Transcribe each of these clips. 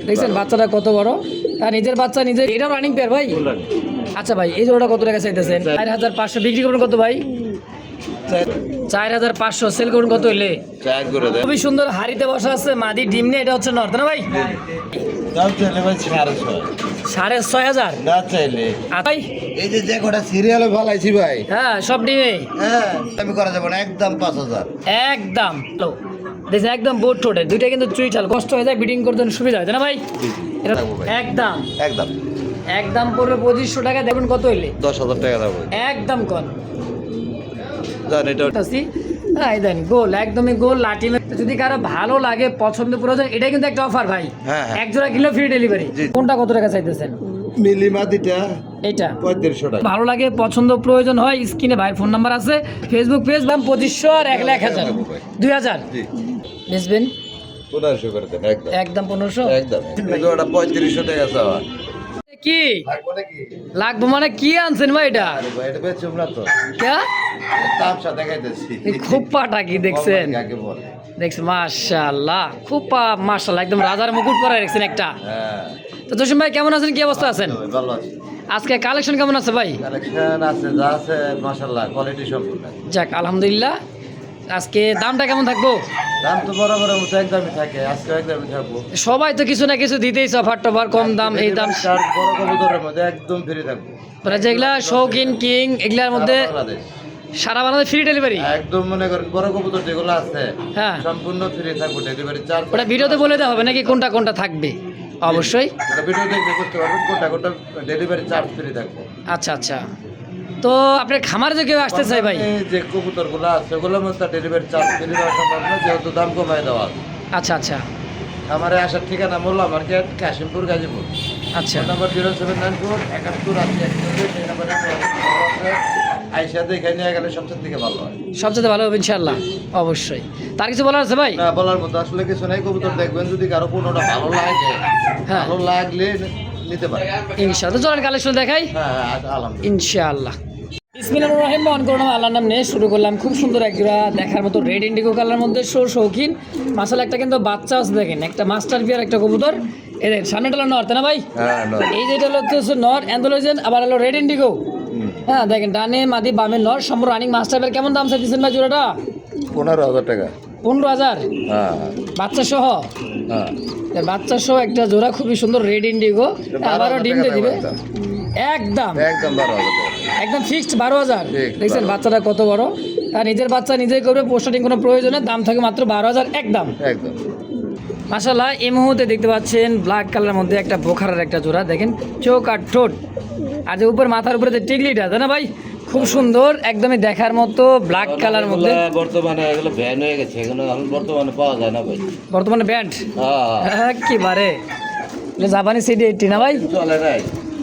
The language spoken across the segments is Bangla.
দেখছেন বাচ্চাটা কত বড়, আর নিজের বাচ্চা নিজে। এটাও রানিং পেয়ার ভাই? আচ্ছা ভাই, এই জোড়াটা কত টাকা চাইতেছেন? 4500 বিক্রি করবেন কত ভাই? 4500 সেল করুন কত হইলে? খুবই সুন্দর হাড়িতে বসা আছে, মাদি ডিম নিয়ে। এটা হচ্ছে নর্থ না ভাই? 6500 না চাইলে ভাই এই যে কটা সিরিয়ালে ভালাইছি ভাই, হ্যাঁ সব ডিমে আমি করা যাবো না, একদম 5000 একদম। দেখছি একদম বোট ঠোঁটে দুইটা কিন্তু চুইঠাল, কষ্ট হয়ে যায় বিডিং করতে সুবিধা হয় না ভাই? এটা একদম একদম একদম পড়বে 2500 টাকা। দেখুন কত হইলে? 10,000 টাকা দেবো একদম কন জান। এটা হ্যাঁ দেন গোল, একদমই গোল লাঠি। যদি কারো ভালো লাগে পছন্দ প্রয়োজন, এটা কিন্তু একটা অফার ভাই। হ্যাঁ, হ্যাঁ। এক জোড়া কিলো ফ্রি ডেলিভারি। কোনটা কত টাকা চাইতেছেন? মিলিমা দিটা এটা 3500 টাকা। ভালো লাগে পছন্দ প্রয়োজন হয়, স্ক্রিনে ভাইয়ের ফোন নাম্বার আছে, ফেসবুক পেজ, দাম 2500 আর 1,00,000 2000 বেচবেন 1500 করে দেন একদম একদম 1500 একদম। এটা 3500 টাকা চাওয়া কি লাগবে নাকি? লাগবে মানে কি আনছেন ভাই? এটা আরে ভাই এটা বেচুম না তো, কে তামসা দেখাইতেছি। খুব পাটা কি দেখছেন? কাকে বলে? দেখছেন মাশাআল্লাহ, খুব মাশাআল্লাহ, একদম রাজার মুকুট পরে রাখছেন একটা। হ্যাঁ। তো জসিম ভাই কেমন আছেন, কি অবস্থা আছেন? ভালো আছি। আজকে কালেকশন কেমন আছে ভাই? কালেকশন আছে, যা আছে মাশাআল্লাহ, কোয়ালিটি সম্পূর্ণ। যাক আলহামদুলিল্লাহ। আজকে দামটা কেমন থাকবো? দাম তো বরাবর মতো একদমই থাকে, আজকে একদমই থাকবো। সবাই তো কিছু না কিছু দিতেই, অফার টফার, কম দাম, এই দাম। চার বড় কবুতরের মধ্যে একদম ফ্রি থাকবো। মানে যেগুলা শৌখিন কিং, এগুলার মধ্যে বাংলাদেশ সারা বাংলাদেশ ফ্রি ডেলিভারি। একদম মনে করেন বড় কবুতর যেগুলো আছে হ্যাঁ সম্পূর্ণ ফ্রি থাকবো, ডেলিভারি চার্জ। ওটা ভিডিওতে বলে দেওয়া হবে নাকি কোনটা কোনটা থাকবে? অবশ্যই ওটা ভিডিও দেখে করতে পারবেন, কোনটা কোনটা ডেলিভারি চার্জ ফ্রি থাকবো। আচ্ছা আচ্ছা। তো আপনার খামারে যে কেউ আসতে চাই ভাই, এই যে কবুতরগুলো আছে ওগুলোর মধ্যে ডেলিভারি চার্জ ফ্রি দেওয়া সম্ভব না, যেহেতু দাম কমায় দেওয়া আছে। আচ্ছা আচ্ছা আমারে আসার ঠিকানা মোল্লা মার্কেট, কাশিমপুর, গাজীপুর। আচ্ছা। নাম্বার 0794 71 সেই নাম্বারে আইসা দেখে নিয়ে গেলে সবচেয়ে থেকে ভালো হয়। সবচেয়ে ভালো হবে ইনশাআল্লাহ, অবশ্যই। তার কিছু বলার আছে ভাই? না বলার মতো আসলে কিছু নাই, কবুতর দেখবেন, যদি কারো কোনোটা ভালো লাগে, হ্যাঁ। ভালো লাগলে নিতে পারে ইনশাআল্লাহ। চলেন কালেকশন দেখাই হ্যাঁ আলহামদুলিল্লাহ ইনশাআল্লাহ। বিসমিল্লাহির রহমানির রহিম। মন করুন আল্লাহর নাম নিয়ে শুরু করলাম। খুব সুন্দর এক জোড়া দেখার মতো রেড ইন্ডিগো কালার মধ্যে শৌখিন মাশাআল্লাহ। একটা কিন্তু বাচ্চা আছে, দেখেন একটা মাস্টার বিয়ার একটা কবুতর। এদের সামনেটা হলো নর, তাই না ভাই? হ্যাঁ এই যেটা হচ্ছে নর অ্যান্ডোলজেন, আবার হলো রেড ইন্ডিগো। হ্যাঁ দেখেন ডানে মাদি বামে নর, সম্পূর্ণ রানিং মাস্টার বিয়ার। কেমন দাম চাইছেন ভাই জোড়াটা? 15,000 টাকা। 15,000 হ্যাঁ বাচ্চা সহ? হ্যাঁ বাচ্চা সহ একটা জোড়া খুবই সুন্দর রেড ইন্ডিগো। আবারও ডিম দিয়ে দিবে একদম একদম 12,000 টাকা একদম ফিক্সড 12,000। ঠিক, দেখছেন 12,000 বাচ্চাটা কত বড়, আর নিজের বাচ্চা নিজেই করবে, পোস্টারিং কোনো প্রয়োজনে দাম থাকে মাত্র 12,000 একদম। একদম। মাশাআল্লাহ এই মুহূর্তে দেখতে পাচ্ছেন ব্ল্যাক কালারের মধ্যে একটা বোখারের একটা জোড়া। দেখেন চোখ আর ঠোঁট, আর যে উপর মাথার উপরে যে টিকলিটা, তাই না ভাই? খুব সুন্দর, একদমই দেখার মতো ব্ল্যাক কালার মধ্যে। বর্তমানে এগুলো ব্যান হয়ে গেছে, এগুলো এখন বর্তমানে পাওয়া যায় না ভাই। বর্তমানে ব্যান্ড হ্যাঁ একেবারে জাপানি সিডি 80 না ভাই? চলে নাই।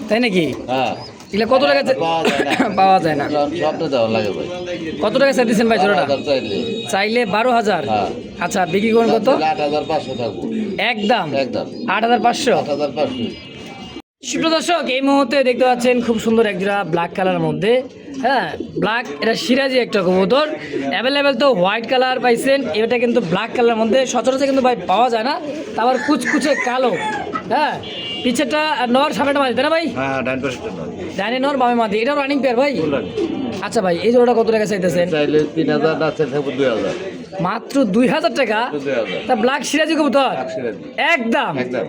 তাই নাকি? হ্যাঁ এগুলো কত টাকা পাওয়া যায় না। পাওয়া যায় না? সবটা দেওয়া লাগে ভাই। কত টাকা চাইতেছেন ভাই জোড়াটা? 12,000 চাইলে। চাইলে 12,000। হ্যাঁ। আচ্ছা বিক্রি করুন কত? 8,500 থাকবো একদম একদম 8,500। 8,500। সুপ্রিয় দর্শক এই মুহূর্তে দেখতে পাচ্ছেন খুব সুন্দর এক জোড়া ব্ল্যাক কালারের মধ্যে। হ্যাঁ ব্ল্যাক, এটা সিরাজি একটা কবুতর। অ্যাভেলেবেল তো হোয়াইট কালার পাইছেন, এটা কিন্তু ব্ল্যাক কালারের মধ্যে সচরাচর কিন্তু ভাই পাওয়া যায় না। তারপর কুচকুচে কালো। হ্যাঁ পিছেরটা নর, সামনেটা মাদি, তাই না ভাই? হ্যাঁ 9% নয়। ডাইনে নর বামে মাদি, এটাও রানিং পেয়ার ভাই? আচ্ছা ভাই এই জোড়াটা কত টাকা চাইতেছেন? চাইলে 3,000, না চাইলে থাকবো 2,000। মাত্র 2,000 টাকা? 2,000 তা ব্ল্যাক সিরাজি কবুতর একদম। একদম।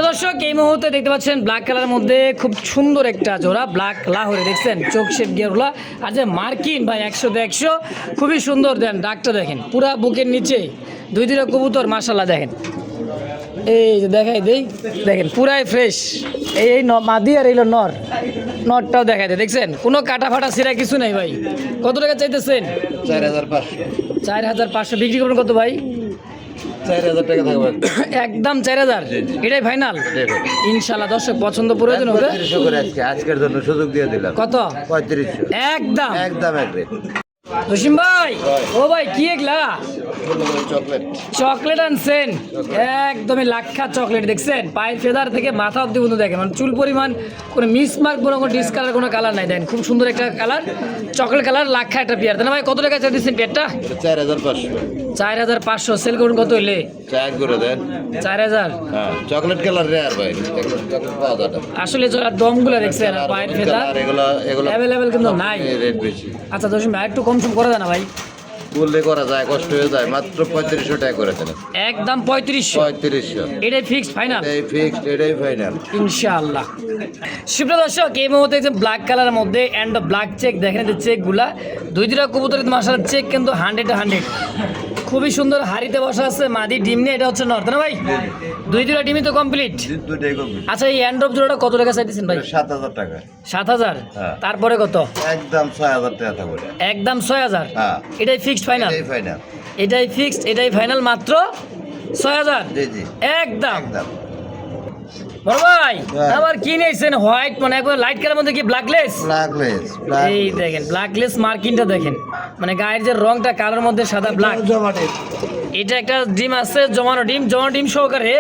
দর্শক এই মুহূর্তে দেখতে পাচ্ছেন ব্ল্যাক কালারের মধ্যে খুব সুন্দর একটা জোড়া ব্ল্যাক লাহোরে। দেখছেন চোখ শেপ গিয়ারগুলা, আর যে মার্কিন ভাই 100-100 খুবই সুন্দর। দেন ডাকটা দেখেন, পুরা বুকের নিচে দুইটা কবুতর মাশাআল্লাহ। দেখেন এই যে দেখাই দেই, দেখেন পুরাই ফ্রেশ। এই মাদি আর এইলো নর, নরটাও দেখাই দেয়। দেখছেন কোনো কাটা ফাটা সিরা কিছু নেই ভাই। কত টাকা চাইতেছেন? 4,500। 4,500 বিক্রি করবেন কত ভাই? 4,000 টাকা থাকবে একদম 4,000। এটাই ফাইনাল ইনশাআল্লাহ। দর্শক পছন্দ প্রয়োজন হবে 3500 করে আজকের জন্য সুযোগ দিয়ে দিলাম। কত? 3500 একদম একদম এক রেট। জসিম ভাই, ও ভাই কি এগুলা? চকলেট চকলেট আনছেন, একদমই লাক্ষা চকলেট দেখছেন, পায়ের ফেদার থেকে মাথা অব্দি পর্যন্ত দেখেন, মানে চুল পরিমাণ কোনো মিসমার্ক কোনো ডিসকালার কোনো কালার নাই, দেন খুব সুন্দর একটা কালার, চকলেট কালার, লাক্ষা একটা পেয়ার। তাই না ভাই, কত টাকা চাই দিচ্ছেন পেয়ারটা? 4500 4500। সেল করুন কত হইলে? 4 করে দেন। 4000। হ্যাঁ, চকলেট কালার রেয়ার ভাই, চকলেট পাওয়া যায় না। আসলে দমগুলো দেখছেন, আর পায়ের ফেদার এগুলো অ্যাভেলেবেল কিন্তু নাই। রেট বেশি। আচ্ছা জসিম ভাই, একটু কম সম করা যায় না ভাই? বললে করা যায়, কষ্ট হয়ে যায়, মাত্র 3500 টাকা করে দেন। একদম 3500। 3500 এটাই ফিক্সড ফাইনাল এই ফিক্সড, এটাই ফাইনাল ইনশাআল্লাহ। সুপ্রিয় দর্শক, এই মুহূর্তে যে ব্ল্যাক কালারের মধ্যে অ্যান্ড ব্ল্যাক চেক দেখেন, যে চেকগুলা দুইটা কবুতরের মাসার চেক কিন্তু 100 খুবই সুন্দর। হাড়িতে বসা আছে মাদি ডিম নিয়ে, এটা হচ্ছে নর্থ না ভাই? দুইটা ডিমই তো কমপ্লিট। দুইটাই কমপ্লিট। আচ্ছা, এই অ্যান্ড্রপ জোড়াটা কত টাকা চাইতেছেন ভাই? 7000 টাকা। 7000। হ্যাঁ। তারপরে কত? একদম 6000 টাকা থাকবে। একদম 6000। হ্যাঁ, এটাই ফিক্সড ফাইনাল? এটাই ফাইনাল। এটাই ফিক্সড, এটাই ফাইনাল, মাত্র 6000। জি জি, একদম। একদম। বড় ভাই, হ্যাঁ। আবার কি নিয়েছেন? হোয়াইট, মানে একবার লাইট কালার মধ্যে কি ব্ল্যাকলেস? ব্ল্যাকলেস, এই দেখেন ব্ল্যাকলেস মার্কিংটা দেখেন, মানে গায়ের যে রংটা কালার মধ্যে সাদা ব্ল্যাক। এটা একটা ডিম আছে, জমানো ডিম সহকারে।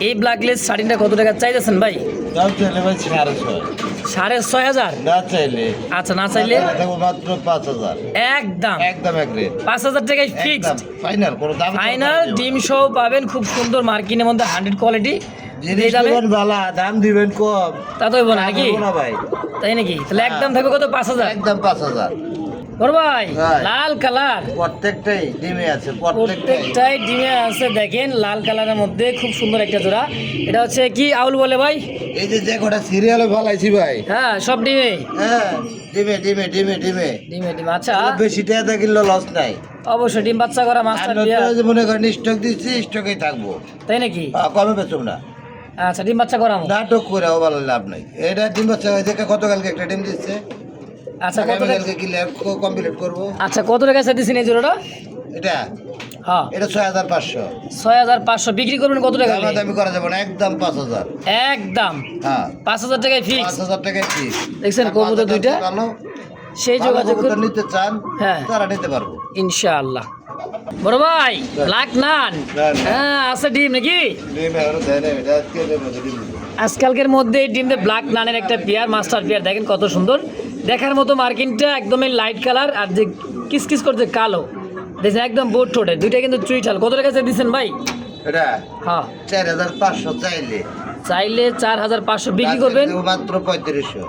এই ব্ল্যাকলেস শাড়িটা কত টাকা চাইতেছেন ভাই? দাম চাইলে ভাই 650। 6500। না চাইলে, আচ্ছা, না চাইলে দেখো মাত্র 5000। একদম একদম এক রেট, 5000 টাকায় ফিক্সড ফাইনাল। কোনো দাম ফাইনাল। ডিম সহ পাবেন, খুব সুন্দর মার্কিনের মধ্যে 100 কোয়ালিটি। জিনিস দিবেন ভালো, দাম দিবেন কম, তা তো হইব না নাকি? না ভাই, তাই নাকি? তাহলে একদম থাকবে কত? 5000। একদম 5000। বড় ভাই, হ্যাঁ। লাল কালার প্রত্যেকটাই ডিমে আছে, প্রত্যেকটাই ডিমে আছে দেখেন, লাল কালারের মধ্যে খুব সুন্দর একটা জোড়া। এটা হচ্ছে কি আউল বলে ভাই? এই যে কটা সিরিয়ালে ভালাইছি ভাই। হ্যাঁ, সব ডিমে। হ্যাঁ, ডিমে ডিমে ডিমে ডিমে ডিমে ডিম। আচ্ছা, বেশি টাকা কিনলে লস নাই। অবশ্যই ডিম বাচ্চা করা মাস্টার বিয়ার, আর মনে করেন স্টক দিচ্ছি, স্টকেই থাকবো। তাই নাকি? কমে বেচুম না, আচ্ছা, ডিম বাচ্চা করামো। নাটক করে ভালো লাভ নাই। এটা ডিম বাচ্চা দেখে গতকালকে একটা ডিম দিচ্ছে। আচ্ছা, কত টাকা? কালকে কিনলে কমপ্লিট করবো। আচ্ছা, কত টাকা চাইতেছেন এই জোড়াটা? এটা হ্যাঁ, এটা 6500। 6500 বিক্রি করবেন কত টাকা? দামি করা যাবে না, একদম 5000। একদম হ্যাঁ, 5000 টাকায় ফিক্স। 5000 টাকায় ফিক্স। দেখছেন কবুতর দুইটা, ভালো, সেই যোগাযোগ করুন নিতে চান, হ্যাঁ, তারা নিতে পারবো ইনশাআল্লাহ। বড় ভাই, ব্ল্যাক নান, হ্যাঁ আছে ডিম নাকি? ডিমে আরো দেয় না, এটা আজকে দেবো ডিম। আজকালকের মধ্যে ডিম দিয়ে ব্ল্যাক নানের একটা পেয়ার, মাস্টার পেয়ার দেখেন কত সুন্দর দেখার মতো। মার্কিনটা একদমই লাইট কালার, আর যে কিসকিস করছে কালো দেখছেন, একদম বোট ঠোঁটে, দুইটা কিন্তু চুইঠাল। কত টাকা দিচ্ছেন ভাই? এটা হ্যাঁ, 4500 চাইলে, চাইলে 4500 বিক্রি করবেন মাত্র 3500।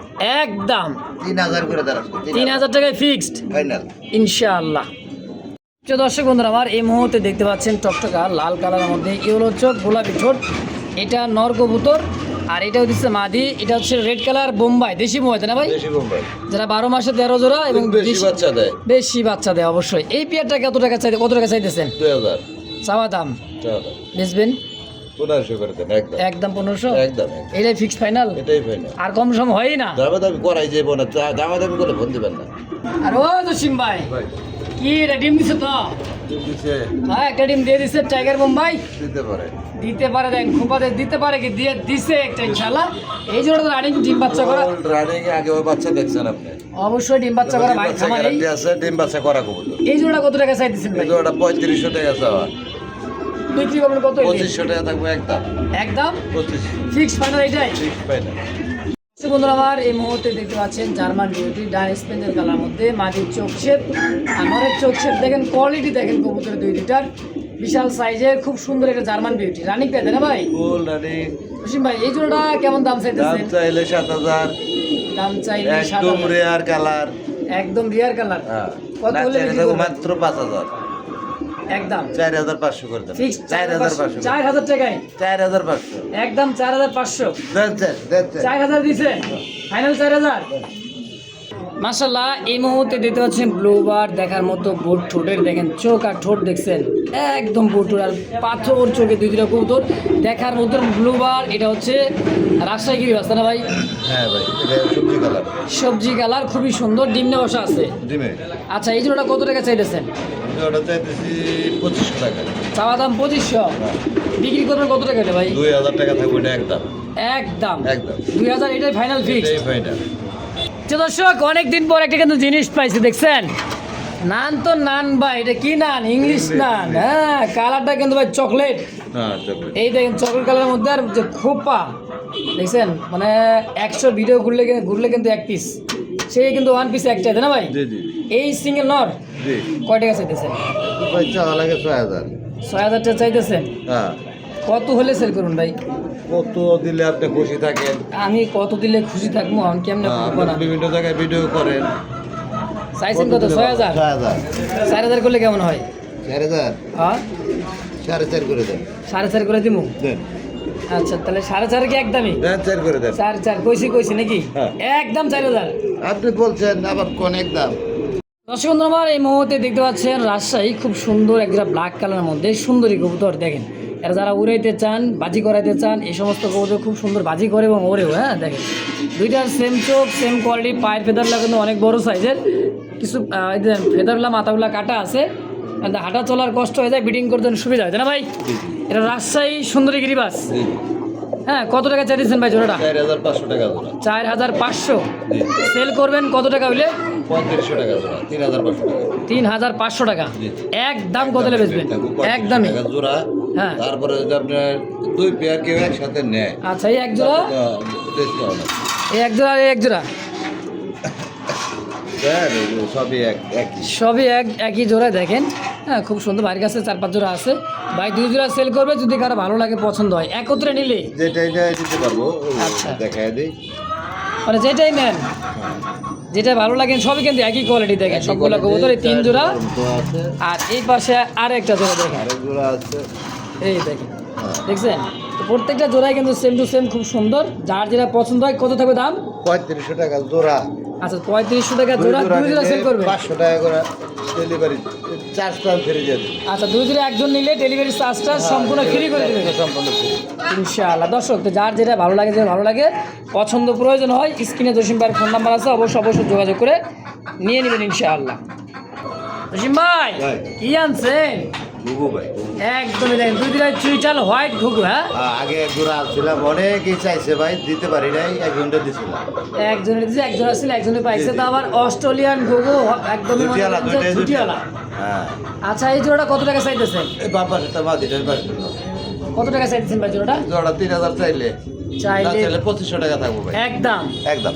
একদম 3000 করে দাঁড়াচ্ছে, 3000 টাকায় ফিক্সড ফাইনাল ইনশাআল্লাহ। দর্শক বন্ধুরা আমার, এই মুহূর্তে দেখতে পাচ্ছেন টকটকা লাল কালারের মধ্যে ইয়েলো চোখ, গোলাপি ঠোঁট, এটা নর কবুতর, আর এটা হচ্ছে মাদি। এটা হচ্ছে রেড কালার বোম্বাই, দেশি বোম্বাই, তাই না ভাই? বেশি বোম্বাই, যারা 12 মাসে 13 জোড়া এবং বেশি বাচ্চা দেয়। বেশি বাচ্চা দেয় অবশ্যই। এই পেয়ারটা কত টাকা চাইতেছেন? 2000 চাওয়া দাম, বেচবেন 1500 করে দেন। একদম একদম 1500। একদম এটাই ফিক্স ফাইনাল, এটাই ফাইনাল। আর কম সম হয়ই না। দামি করাই যাবো না, দামি করে ফোন দিবেন না। আর ও জসিম ভাই, কি এটা ডিম দিছে তো? দিছে, হ্যাঁ, একটা ডিম দিয়ে দিছে টাইগার বোম্বাই। দিতে পারে, দিতে পারে, দেন খোপাতে দিতে পারে কি? দিয়ে দিছে একটা ইনশাআল্লাহ। এই জন্য তো রানিং ডিম বাচ্চা করা, রানিং আগে ওই বাচ্চা দেখছেন আপনি? অবশ্যই ডিম বাচ্চা করা ভাই খামারে। গ্যারান্টি আছে, ডিম বাচ্চা করা কবুতর। এই জোড়া কত টাকা চাইতেছেন ভাই? ওটা 3500 টাকা চাওয়া, বিক্রি করবেন কত? 2500 টাকা থাকবে। একদম একদম 2500 ফিক্স ফাইনাল এটাই। Fix final. বন্ধুরা আমার, এই মুহূর্তে দেখতে পাচ্ছেন জার্মান বিউটি ডাই স্পেঞ্জের কালার মধ্যে মাটির চোখ শেপ, আর নরের চোখ শেপ দেখেন, কোয়ালিটি দেখেন কবুতরের 2 লিটার, বিশাল সাইজের, খুব সুন্দর একটা জার্মান বিউটি রানিং পেতে না ভাই? Full running. জসিম ভাই, এই জোড়াটা কেমন দাম দাম চাইতেছেন? চাইলে 7000। দাম চাইলে একদম 7000, রেয়ার কালার। একদম রিয়ার কালার। হ্যাঁ, কত হলে বিক্রি করবেন? মাত্র 5000। একদম 4500 করে দেন। ফিক্স 4500 4000 টাকায় 4500 একদম 4500। দেন দেন। 4000 দিছে ফাইনাল 4000। মাশাআল্লাহ, এই মুহূর্তে দেখতে পাচ্ছেন ব্লুবার দেখার মতো বোট ঠোঁটের, দেখেন চোখ আর ঠোঁট দেখছেন একদম বোটুর, আর পাথর চোখে 2 কবুতর দেখার মতো ব্লুবার। এটা হচ্ছে রাজশাহী গিরি বাস না ভাই? হ্যাঁ ভাই, এটা সবজি কালার। সবজি কালার, খুবই সুন্দর, ডিমনে বসা আছে। ডিমে। আচ্ছা, এই জোড়াটা কত টাকা চাইতেছেন? ওটা চাইতেছি 2500 টাকা। চাওয়া দাম 2500, বিক্রি করবেন কত টাকা ভাই? 2000 টাকা থাকবে। এটা একদম একদম একদম 2000, এটাই ফাইনাল ফিক্স। এটাই ফাইনাল। দর্শক, অনেকদিন পর একটা কিন্তু জিনিস পাইছি দেখছেন, নান তো নান ভাই, এটা কি নান? ইংলিশ নান। হ্যাঁ, কালারটা কিন্তু ভাই চকলেট। হ্যাঁ চকলেট। এই দেখেন চকলেট কালারের মধ্যে আর যে খোপা দেখছেন, মানে 100 ভিডিও ঘুরলে কিন্তু এক পিস, সেই কিন্তু ওয়ান পিস একটাই, তাই না ভাই? জি জি এই সিঙ্গেল নর জি। কয় টাকা চাইতেছেন? ভাই চাওয়া লাগে 6000। 6000 টাকা চাইতেছেন। হ্যাঁ, কত হলে সেল করুন ভাই? কত দিলে আপনি খুশি থাকেন? আমি কত দিলে খুশি থাকবো, আমি কেমনে করবো না? বিভিন্ন জায়গায় ভিডিও করেন। চাইছেন কত? 6000। 6000। 4000 করলে কেমন হয়? 4000। হ্যাঁ, 4.5 করে দেন। 4.5 করে দিব। দেন আচ্ছা, তাহলে 4.5 কি একদমই? দেন 4 করে দেন। 4 কইছি নাকি? হ্যাঁ। একদম 4000। আপনি বলছেন আবার কোন একদম। দর্শক বন্ধু আমার, এই মুহূর্তে দেখতে পাচ্ছেন রাজশাহী খুব সুন্দর একটা ব্ল্যাক কালারের মধ্যে সুন্দরী কবুতর দেখেন। এরা যারা উড়াইতে চান, বাজি করাইতে চান, এই সমস্ত কবুতর খুব সুন্দর বাজি করে এবং ওরেও। হ্যাঁ দেখেন, দুইটার সেম চোখ, সেম কোয়ালিটি, পায়ের ফেদারগুলো কিন্তু অনেক বড় সাইজের। কিছু ফেদারগুলা মাথাগুলা কাটা আছে, হাঁটা চলার কষ্ট হয়ে যায়, বিডিং করতে সুবিধা হয়, তাই না ভাই? এটা রাজশাহী সুন্দরী গিরিবাস। হ্যাঁ, কত টাকা চাইছেন ভাই জোড়াটা? 4500 টাকা জোড়া। 4500। জি। সেল করবেন কত টাকা হইলে? 3500 টাকা জোড়া। 3500 টাকা। 3500 টাকা। জি। একদম কত হলে বেচবেন? 3500 একদমই। টাকা জোড়া। হ্যাঁ। তারপরে যদি আপনার 2 পেয়ার কেউ একসাথে নেয়, আচ্ছা, এই এক জোড়া, ডিসকাউন্ট আছে। এই এক জোড়া আর এই এক জোড়া স্যার সবই একই। সবই একই জোড়ায় দেখেন। হ্যাঁ, খুব সুন্দর। বাড়ির কাছে 4-5 জোড়া আছে ভাই, 2 জোড়া সেল করবে যদি কারো ভালো লাগে, পছন্দ হয়, একত্রে নিলে। যেটা এটা দিতে পারবো। আচ্ছা। দেখায় দিই। মানে যেটাই নেন, যেটা ভালো লাগে, সবই কিন্তু একই কোয়ালিটি দেখেন। সবগুলো কবুতর এই 3 জোড়া। তো আছে। আর এই পাশে আর একটা জোড়া দেখেন, আরেক জোড়া আছে। এই দেখেন, হ্যাঁ। দেখছেন? তো প্রত্যেকটা জোড়াই কিন্তু সেম টু সেম খুব সুন্দর। যার যেটা পছন্দ হয়, কত থাকবে দাম? 3500 টাকা জোড়া। আচ্ছা, 3500 টাকা জোড়া, 2 জোড়া সেল করবে। 500 টাকা করে ডেলিভারি চার্জ টার্জ ফ্রি দিয়ে দিই। আচ্ছা, 2 জোড়া একজন নিলে ডেলিভারি চার্জটা সম্পূর্ণ ফ্রি করে দেবে সম্পূর্ণ ফ্রি। ইনশাআল্লাহ। দর্শক, তো যার যেটা ভালো লাগে, যে ভালো লাগে, পছন্দ প্রয়োজন হয়, স্ক্রিনে জসিম ভাইয়ের ফোন নাম্বার আছে, অবশ্যই যোগাযোগ করে নিয়ে নেবেন ইনশাআল্লাহ। জসিম ভাই, ভাই। কি আনছেন? গুগু ভাই। একদমই দেখেন, 2 জোড়া চুইটাল হোয়াইট ঘুঘু। হ্যাঁ, আগে এক জোড়া ছিলাম, অনেকেই চাইছে ভাই, দিতে পারি নাই, এক ঘন্টা দিছিলাম। একজনের দিয়েছে, একজোড়া ছিল, একজনে পাইছে। তো আবার অস্ট্রেলিয়ান ঘুঘু একদমই মনে দুটিয়ালা, করেন যে দুইটাই ছুটিওয়ালা। হ্যাঁ। আচ্ছা, এই জোড়াটা কত টাকা চাইতেছেন? এই বাবার সাথে মাদিটার পাশে কত টাকা চাইতেছেন ভাই জোড়াটা? জোড়া 3000 চাইলে, চাইলে 2500 টাকা থাকবো ভাই। একদম একদম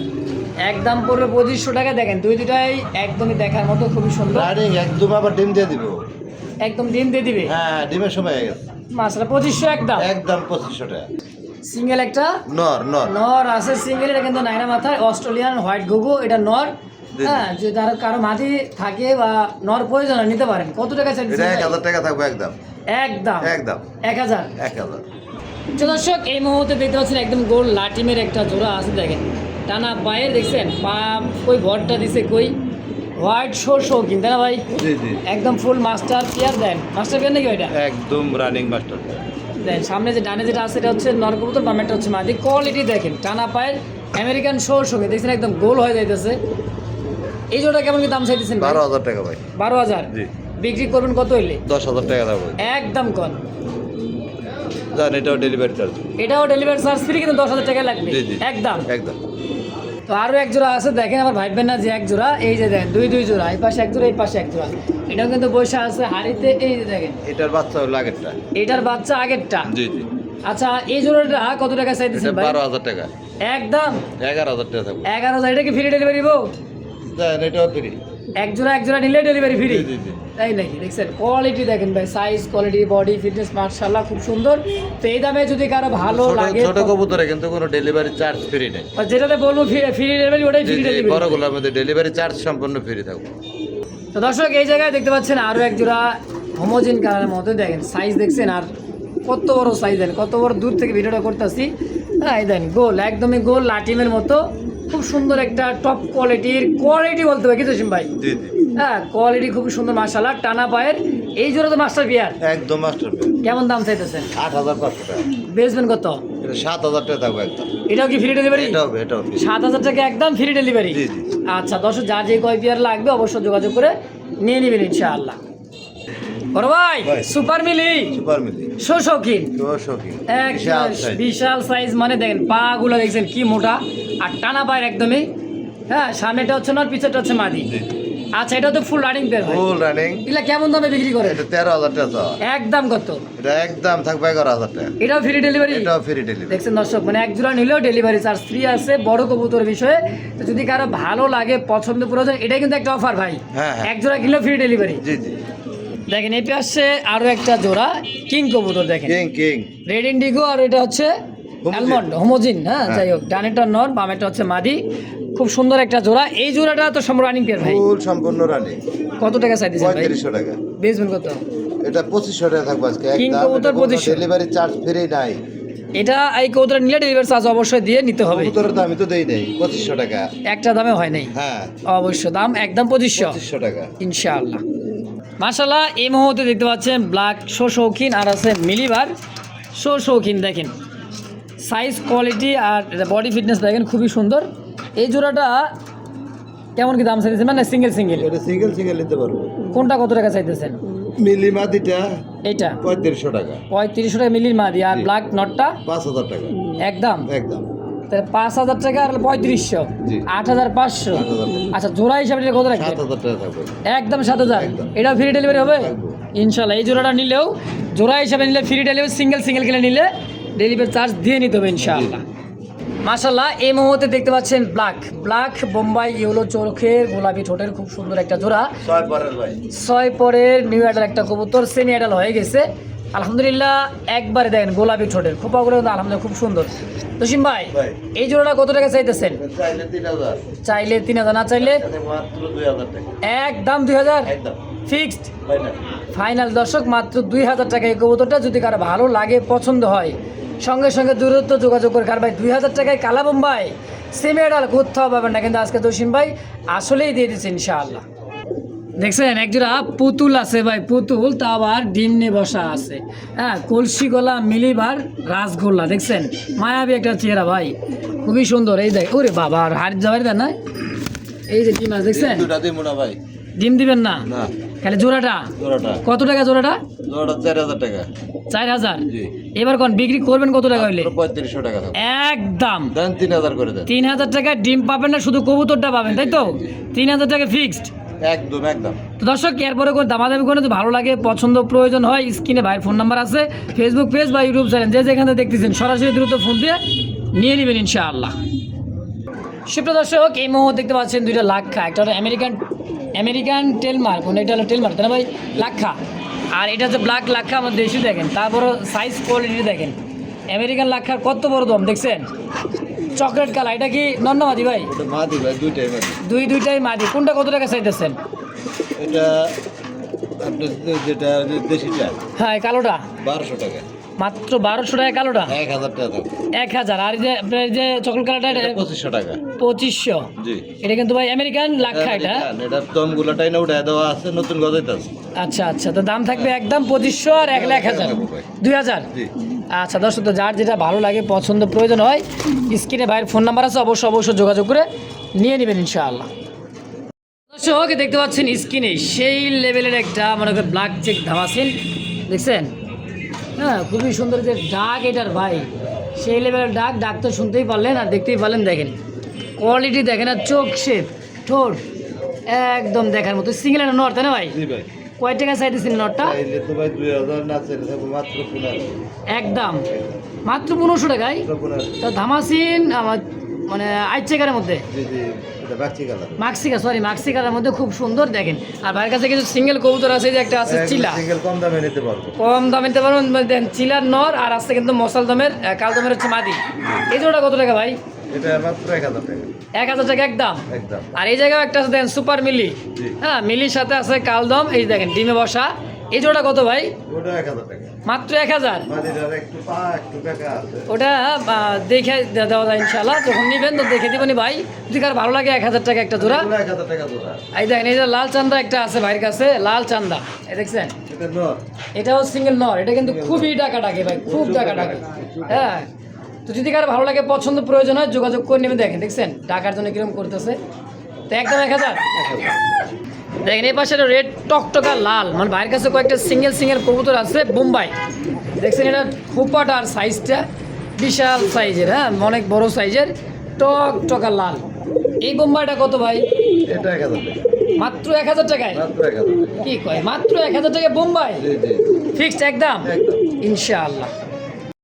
একদম পড়বে 2500 টাকা। দেখেন, দুইটাই একদমই দেখার মতো, খুবই সুন্দর। রানিং একদম, আবার ডিম দিয়ে দিব। একদম ডিম দিয়ে দিবে। হ্যাঁ, ডিমের সময় হয়ে গেছে। মাসলা 2500 একদম। একদম 2500 টাকা। সিঙ্গেল একটা নর নর নর আছে, সিঙ্গেল। এটা কিন্তু নাইনা মাথায় অস্ট্রেলিয়ান হোয়াইট ঘুঘু, এটা নর। জি। হ্যাঁ, যদি কারো মাটি থাকে বা নর প্রয়োজন হয়, নিতে পারেন। কত টাকা এটা চাইতেছেন? 1000 টাকা থাকবে একদম। একদম একদম 1000। 1000। তো দর্শক, এই মুহূর্তে দেখতে পাচ্ছেন একদম গোল লাটিমের একটা জোড়া আছে দেখেন, টানা পায়ের, দেখছেন পা কই ভরটা দিছে, কই হোয়াইট শৌখিন, তাই না ভাই? জি জি। একদম ফুল মাস্টার পেয়ার। দেন মাস্টার পেয়ার নাকি ওইটা? একদম রানিং মাস্টার। দেন সামনে যে ডানে যেটা আছে, এটা হচ্ছে নর কবুতর, বামেরটা হচ্ছে মাদি। কোয়ালিটি দেখেন, টানা পায়ের, আমেরিকান শৌখিন, দেখছেন একদম গোল হয়ে যাইতেছে। এই জোড়া কেমন কি দাম চাইতেছেন? 12000 টাকা ভাই। 12000। জি। বিক্রি করবেন কত হইলে? 10000 টাকা থাকবে। একদম কম। জান, এটাও ডেলিভারি চার্জ। এটাও ডেলিভারি চার্জ ফ্রি, কিন্তু 10000 টাকা লাগবে জি জি। একদম। একদম। তো আরও এক জোড়া আছে দেখেন, আবার ভাববেন না যে এক জোড়া। এই যে দেখেন, দুই জোড়া, এই পাশে এক জোড়া, এই পাশে এক জোড়া। এটাও কিন্তু বসে আছে হাড়িতে। এই যে দেখেন, এটার বাচ্চা হলো আগেরটা। এটার বাচ্চা আগেরটা। জি জি। আচ্ছা, এই জোড়াটা কত টাকা এটা চাইতেছেন ভাই? 12000 টাকা। একদম 11000 টাকা থাকবে। 11000। এটা কি ফ্রি ডেলিভারি বউ? জান, এটাও ফ্রি। এক জোড়া নিলে ডেলিভারি ফ্রি। জি জি জি। তাই নাকি? দেখছেন কোয়ালিটি দেখেন ভাই, সাইজ, কোয়ালিটি, বডি ফিটনেস মাশাআল্লাহ খুব সুন্দর। তো এই দামে যদি কারো ভালো লাগে, ছোট কবুতরে কিন্তু কোনো ডেলিভারি চার্জ ফ্রি নেই। যেটাতে বলবো ফ্রি ডেলিভারি, ওটাই ফ্রি ডেলিভারি। বড়গুলোর মধ্যে ডেলিভারি চার্জ সম্পূর্ণ ফ্রি থাকবে। তো দর্শক, এই জায়গায় দেখতে পাচ্ছেন আরও এক জোড়া হোমোজেন কালারের মধ্যে। দেখেন সাইজ দেখছেন, আর কত বড় সাইজ, দেন কত বড় দূর থেকে ভিডিওটা করতেছি। হ্যাঁ, এই দেন গোল, একদমই গোল লাটিমের মতো, খুব সুন্দর একটা টপ কোয়ালিটি বলতে হবে কি জসিম ভাই? জি জি। হ্যাঁ, কোয়ালিটি খুব সুন্দর মাশাআল্লাহ, টানা পায়ের। এই জোড়া তো মাস্টার বিয়ার। একদম মাস্টার। কেমন দাম চাইতেছেন? 8500 টাকা। বেচবেন কত? এটা 7000 টাকা থাকবে একদম। এটাও কি ফ্রি ডেলিভারি? এটাও free। 7000 টাকা একদম ফ্রি ডেলিভারি। জি, জি। আচ্ছা দর্শক, যার যে কয় পেয়ার লাগবে অবশ্যই যোগাযোগ করে নিয়ে নেবেন ইনশাআল্লাহ। বড় ভাই, ভাই। সুপার মিলি সুপার মিলি। শৌখিন, শৌখিন। একদম বিশাল সাইজ। মানে দেখেন পা গুলো দেখছেন কি মোটা, আর টানা পায়ের একদমই। হ্যাঁ, সামনেটা হচ্ছে নর, পিছনেটা হচ্ছে মাদি। জি। আচ্ছা, এটা তো ফুল রানিং পেয়ার ভাই। Full running. এগুলা কেমন দামে বিক্রি করে? এটা 13,000 টাকা। একদম কত? এটা একদম থাকবে 11,000 টাকা। এটাও ফ্রি ডেলিভারি? এটাও ফ্রি ডেলিভারি। দেখছেন দর্শক, মানে এক জোড়া নিলেও ডেলিভারি চার্জ ফ্রি আছে বড় কবুতর বিষয়ে। তো যদি কারো ভালো লাগে পছন্দ প্রয়োজন, এটাই কিন্তু একটা অফার ভাই। হ্যাঁ, হ্যাঁ। এক জোড়া কিনলেও ফ্রি ডেলিভারি। জি জি। দেখেন এই পাশে আরো একটা জোড়া কিং কবুতর দেখেন, কিং রেড ইন্ডিগো, আর এটা হচ্ছে অ্যালমন্ড হোমোজিন। হ্যাঁ, যাই হোক, ডানেরটা নর, বামেরটা হচ্ছে মাদি। খুব সুন্দর একটা জোড়া। এই জোড়াটা তো সম্পূর্ণ রানিং পেয়ার ভাই। ফুল সম্পূর্ণ রানিং। কত টাকা চাইতেছেন ভাই? 3500 টাকা। বেচবেন কত? এটা 2500 টাকা থাকবে আজকে। কিং কবুতর 2500। ডেলিভারি চার্জ ফ্রি নাই। এটা এই কবুতর নিলে ডেলিভারি চার্জ অবশ্যই দিয়ে নিতে হবে। কবুতরের দাম তো দেই নাই 2500 টাকা। একটা দামে হয় নাই? হ্যাঁ, অবশ্য দাম একদম 2500 টাকা ইনশাআল্লাহ। মাশাআল্লাহ, এই মুহূর্তে দেখতে পাচ্ছেন ব্ল্যাক শৌখিন, আর আছে মিলিবার শৌখিন। দেখেন সাইজ, কোয়ালিটি আর বডি ফিটনেস দেখেন, খুবই সুন্দর। এই জোড়াটা কেমন কি দাম চাইতেছেন? মানে সিঙ্গেল? এটা সিঙ্গেল নিতে পারবো। কোনটা কত টাকা চাইতেছেন? মিলি মাদিটা এইটা 3500 টাকা। 3500 টাকা মিলির মাদি। আর ব্ল্যাক নটটা 5000 টাকা। একদম? একদম। তাহলে 5000 টাকা আর 3500, জি। 8500। 8000 টাকা। আচ্ছা, জোড়া হিসাবে নিলে কত রাখবেন? 7000 টাকা থাকবে। একদম 7000। একদম। এটা ফ্রি ডেলিভারি হবে একদম। ইনশাল্লাহ। এই জোড়াটা নিলেও জোড়া হিসাবে নিলে ফ্রি ডেলিভারি, সিঙ্গেল কিনে নিলে ডেলিভারি চার্জ দিয়ে নিতে হবে ইনশাআল্লাহ। মাশাআল্লাহ, এই মুহূর্তে দেখতে পাচ্ছেন ব্ল্যাক বোম্বাই ইয়েলো চোখের, গোলাপি ঠোঁটের খুব সুন্দর একটা জোড়া। 6 পরের ভাই। 6 পরের নিউ অ্যাডাল একটা কবুতর, সেমি অ্যাডাল হয়ে গেছে আলহামদুলিল্লাহ। একবারে দেখেন গোলাপি ঠোঁটের খোপাগুলো আলহামদুলিল্লাহ খুব সুন্দর। তসিম ভাই, এই জোড়াটা কত টাকা চাইতেছেন? চাইলে 3000। চাইলে 3000, না চাইলে মাত্র 2000 টাকা। একদম 2000 একদম ফিক্সড ফাইনাল। ফাইনাল। দর্শক, মাত্র 2000 টাকা এই কবুতরটা। যদি কারো ভালো লাগে পছন্দ হয়, সঙ্গে সঙ্গে দূরত্ব যোগাযোগ করে। কার ভাই 2000 টাকায় কালা বোম্বাই সেমি অ্যাডাল কোথাও পাবেন না, কিন্তু আজকে তসিম ভাই আসলেই দিয়ে দিচ্ছে ইনশাআল্লাহ। দেখছেন একজোড়া পুতুল আছে ভাই, পুতুল, তা আবার ডিম নিয়ে বসা আছে। হ্যাঁ, কলসি গলা মিলিবার রাসগোল্লা। দেখছেন মায়াবী একটা চেহারা ভাই, খুবই সুন্দর। এই দেখ, ওরে বাবা, আর হাড় যাবার দেন না। এই যে ডিম আছে দেখছেন, দুটা দিমু না ভাই। ডিম দিবেন না? না, খালি জোড়াটা। কত টাকা জোড়াটা? 4000 টাকা। 4000? জি। এবার কোন বিক্রি করবেন কত টাকা হইলে? 3500 টাকা থাকবে। একদম দেন 3000 করে দেন। 3000 টাকা ডিম পাবেন না, শুধু কবুতরটা পাবেন, তাই তো? 3000 টাকা ফিক্সড। একদম। তো দর্শক, এরপরে কোনো দামাদামি করে, তো ভালো লাগে পছন্দ প্রয়োজন হয়, স্ক্রিনে ভাইয়ের ফোন নাম্বার আছে, ফেসবুক পেজ বা ইউটিউব চ্যানেল, যে যেখানে দেখতেছেন সরাসরি দ্রুত ফোন দিয়ে নিয়ে নেবেন ইনশাআল্লাহ। সুপ্রিয় দর্শক, এই মুহূর্তে দেখতে পাচ্ছেন দুইটা লাক্ষা। একটা হলো আমেরিকান টেলমার, মানে এটা হলো টেলমার, তাই না ভাই? লাক্ষা। আর এটা হচ্ছে ব্ল্যাক লাক্ষা, আমার দেশি দেখেন। তারপর সাইজ কোয়ালিটি দেখেন, আমেরিকান লাক্ষার কত বড় দম দেখছেন, চকলেট কালার। এটা কি নন্নমাদি ভাই? এটা মাদি ভাই, দুইটাই মাদি। দুইটাই মাদি। কোনটা কত টাকা চাইতেছেন? এটা আপনার যেটা দেশিটা। হ্যাঁ, কালোটা 1200 টাকা। মাত্র 1200 টাকা কালোটা? 1000 টাকা থাকবে। 1000। আর এই যে আপনার এই যে চকলেট কালারটা, এটা 2500 টাকা। 2500। জি। এটা কিন্তু ভাই আমেরিকান লাক্ষা এটা। এটা দমগুলাটাই না উঠায় দেওয়া আছে, নতুন গজাইতাছে। আচ্ছা, তো দাম থাকবে একদম 2500 আর 1000 2000। জি। আচ্ছা দর্শক, তো যার যেটা ভালো লাগে পছন্দ প্রয়োজন হয়, স্ক্রিনে ভাইয়ের ফোন নাম্বার আছে, অবশ্যই যোগাযোগ করে নিয়ে নেবেন ইনশাআল্লাহ। দর্শক, দেখতে পাচ্ছেন স্ক্রিনে সেই লেভেলের একটা মনে করেন ব্ল্যাক চেক ধামাসিন, দেখছেন? হ্যাঁ, খুবই সুন্দর যে ডাক এটার ভাই, সেই লেভেলের ডাক তো শুনতেই পারলেন আর দেখতেই পারলেন। দেখেন কোয়ালিটি দেখেন, আর চোখ শেপ, ঠোঁট একদম দেখার মতো। সিঙ্গেল নর, তাই না ভাই? জি ভাই। কয় টাকা চাইতেছেন নরটা? চাইলে তো ভাই 2000 না, চাইলে থাকবে মাত্র 1500। একদম মাত্র 1500 টাকায়। 1500। তো ধামাসিন আমার মানে আইচেকারের মধ্যে, জি, এটা বাচ্চি কালার। মাক্সিকার মধ্যে খুব সুন্দর দেখেন। আর ভাইয়ের কাছে কিছু সিঙ্গেল কবুতর আছে, যে একটা আছে চিলা, সিঙ্গেল কম দামে নিতে পারবো। কম দামে নিতে পারবেন। দেখেন চিলার নর, আর আছে কিন্তু মশাল দমের, কাল দমের হচ্ছে মাদি। এই জোড়াটা কত টাকা ভাই? এটা মাত্র 1000 টাকা। 1000 টাকা একদম। একদম। আর এই জায়গায় একটা আছে দেখেন সুপার মিলি। জি। হ্যাঁ, মিলির সাথে আছে কালদম, এই দেখেন ডিমে বসা। এই জোড়া কত ভাই? ওটা 1000 টাকা। মাত্র 1000। মাদিটার একটু টাকা আছে। ওটা দেখে দেওয়া যায় ইনশাল্লাহ, যখন নেবেন তো দেখে দিবেন ভাই। যদি কার ভালো লাগে 1000 টাকা একটা জোড়া। 1000 টাকা জোড়া। এই দেখেন, এই যে লাল চান্দা একটা আছে ভাইয়ের কাছে, লাল চান্দা, এই দেখছেন? এটা নর। এটাও সিঙ্গেল নর। এটা কিন্তু খুবই টাকা ডাকে ভাই, খুব টাকা ডাকে। হ্যাঁ, তো যদি কার ভালো লাগে পছন্দ প্রয়োজন হয় যোগাযোগ করে নেবেন। দেখছেন ডাকার জন্য কিরকম করতেছে, তো একদম 1000। দেখেন এই পাশে রেড টকটকা লাল, মানে ভাইয়ের কাছে কয়েকটা সিঙ্গেল কবুতর আছে বোম্বাই। দেখছেন এটা খোপাটা আর সাইজটা বিশাল সাইজের, হ্যাঁ অনেক বড় সাইজের, টকটকা লাল। এই বোম্বাইটা কত ভাই? এটা 1000 টাকা। মাত্র 1000 টাকায় মাত্র 1000 টাকা। কি কয় মাত্র 1000 টাকায় বোম্বাই জি জি ফিক্সড একদম একদম। ইনশাআল্লাহ